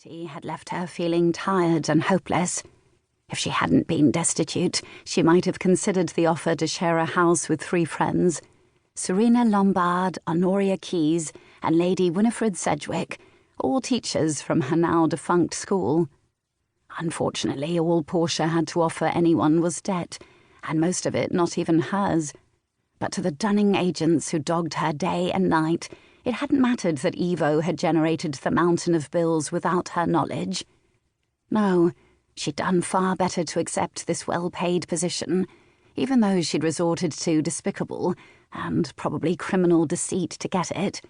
city had left her feeling tired and hopeless. If she hadn't been destitute, she might have considered the offer to share a house with 3 friends, Serena Lombard, Honoria Keyes, and Lady Winifred Sedgwick, all teachers from her now-defunct school. Unfortunately, all Portia had to offer anyone was debt, and most of it not even hers. But to the dunning agents who dogged her day and night, it hadn't mattered that Evo had generated the mountain of bills without her knowledge. No, she'd done far better to accept this well-paid position, even though she'd resorted to despicable and probably criminal deceit to get it.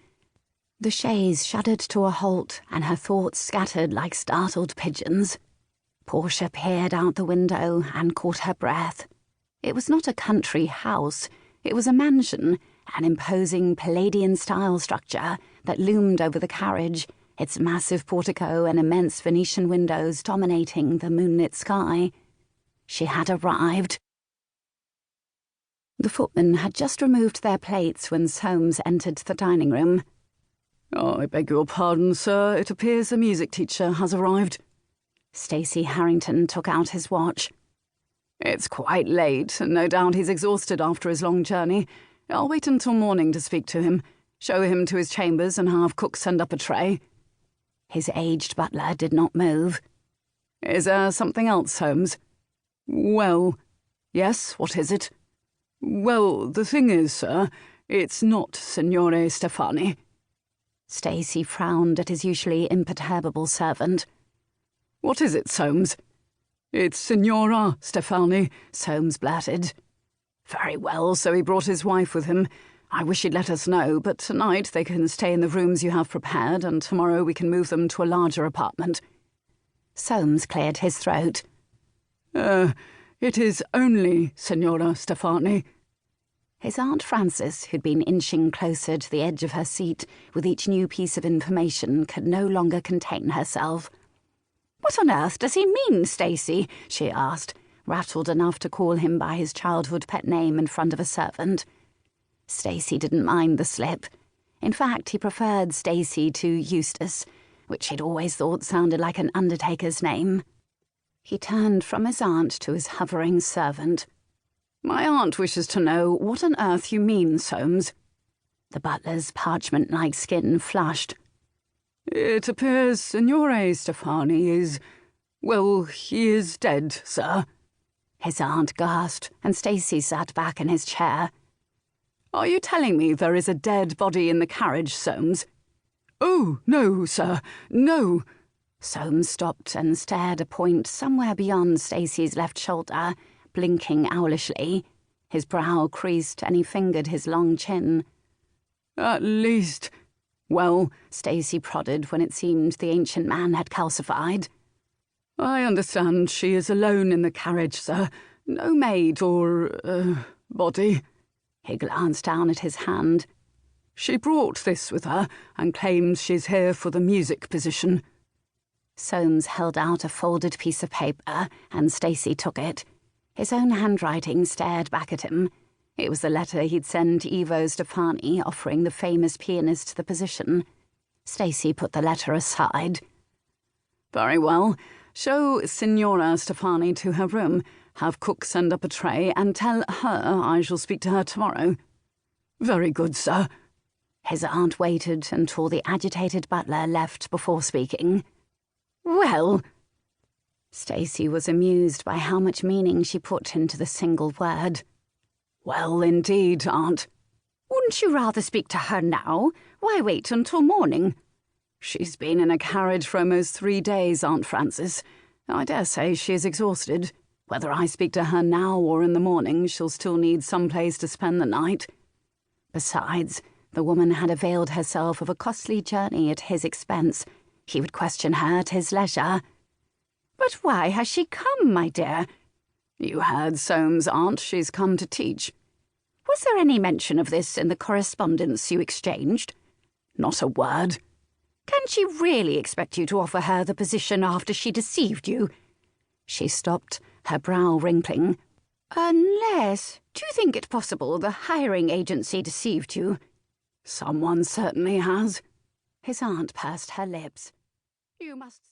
The chaise shuddered to a halt, and her thoughts scattered like startled pigeons. Portia peered out the window and caught her breath. It was not a country house. It was a mansion, an imposing Palladian-style structure that loomed over the carriage, its massive portico and immense Venetian windows dominating the moonlit sky. She had arrived. The footmen had just removed their plates when Soames entered the dining room. "I beg your pardon, sir. It appears a music teacher has arrived." Stacy Harrington took out his watch. "It's quite late, and no doubt he's exhausted after his long journey. I'll wait until morning to speak to him, show him to his chambers and have cook send up a tray." His aged butler did not move. "Is there something else, Holmes?" "Well, yes, what is it?" "Well, the thing is, sir, it's not Signore Stefani." Stacy frowned at his usually imperturbable servant. "What is it, Soames?" "It's Signora Stefani," Soames blurted. "Very well, so he brought his wife with him. I wish he'd let us know, but tonight they can stay in the rooms you have prepared, and tomorrow we can move them to a larger apartment." Soames cleared his throat. It is only Signora Stefani." His Aunt Frances, who'd been inching closer to the edge of her seat with each new piece of information, could no longer contain herself. "What on earth does he mean, Stacy?" she asked, rattled enough to call him by his childhood pet name in front of a servant. Stacy didn't mind the slip. In fact, he preferred Stacy to Eustace, which he'd always thought sounded like an undertaker's name. He turned from his aunt to his hovering servant. "My aunt wishes to know what on earth you mean, Soames." The butler's parchment-like skin flushed. "It appears Signore Stefani is... well, he is dead, sir." His aunt gasped, and Stacy sat back in his chair. "Are you telling me there is a dead body in the carriage, Soames?" "Oh, no, sir, no." Soames stopped and stared a point somewhere beyond Stacy's left shoulder, blinking owlishly. His brow creased and he fingered his long chin. "At least..." "Well," Stacy prodded when it seemed the ancient man had calcified. "I understand she is alone in the carriage, sir. No maid or, body." He glanced down at his hand. "She brought this with her and claims she's here for the music position." Soames held out a folded piece of paper, and Stacy took it. His own handwriting stared back at him. It was the letter he'd sent Evo Stefani offering the famous pianist the position. Stacy put the letter aside. "Very well. Show Signora Stefani to her room, have cook send up a tray, and tell her I shall speak to her tomorrow." "Very good, sir." His aunt waited until the agitated butler left before speaking. "Well..." Stacy was amused by how much meaning she put into the single word. "Well, indeed, Aunt." "Wouldn't you rather speak to her now? Why wait until morning?" "She's been in a carriage for almost 3 days, Aunt Frances. I dare say she is exhausted. Whether I speak to her now or in the morning, she'll still need some place to spend the night." Besides, the woman had availed herself of a costly journey at his expense. He would question her at his leisure. "But why has she come, my dear?" "You heard Soames, Aunt. She's come to teach." "Was there any mention of this in the correspondence you exchanged?" "Not a word." "Can she really expect you to offer her the position after she deceived you?" She stopped, her brow wrinkling. "Unless... do you think it possible the hiring agency deceived you?" "Someone certainly has." His aunt pursed her lips. "You must..."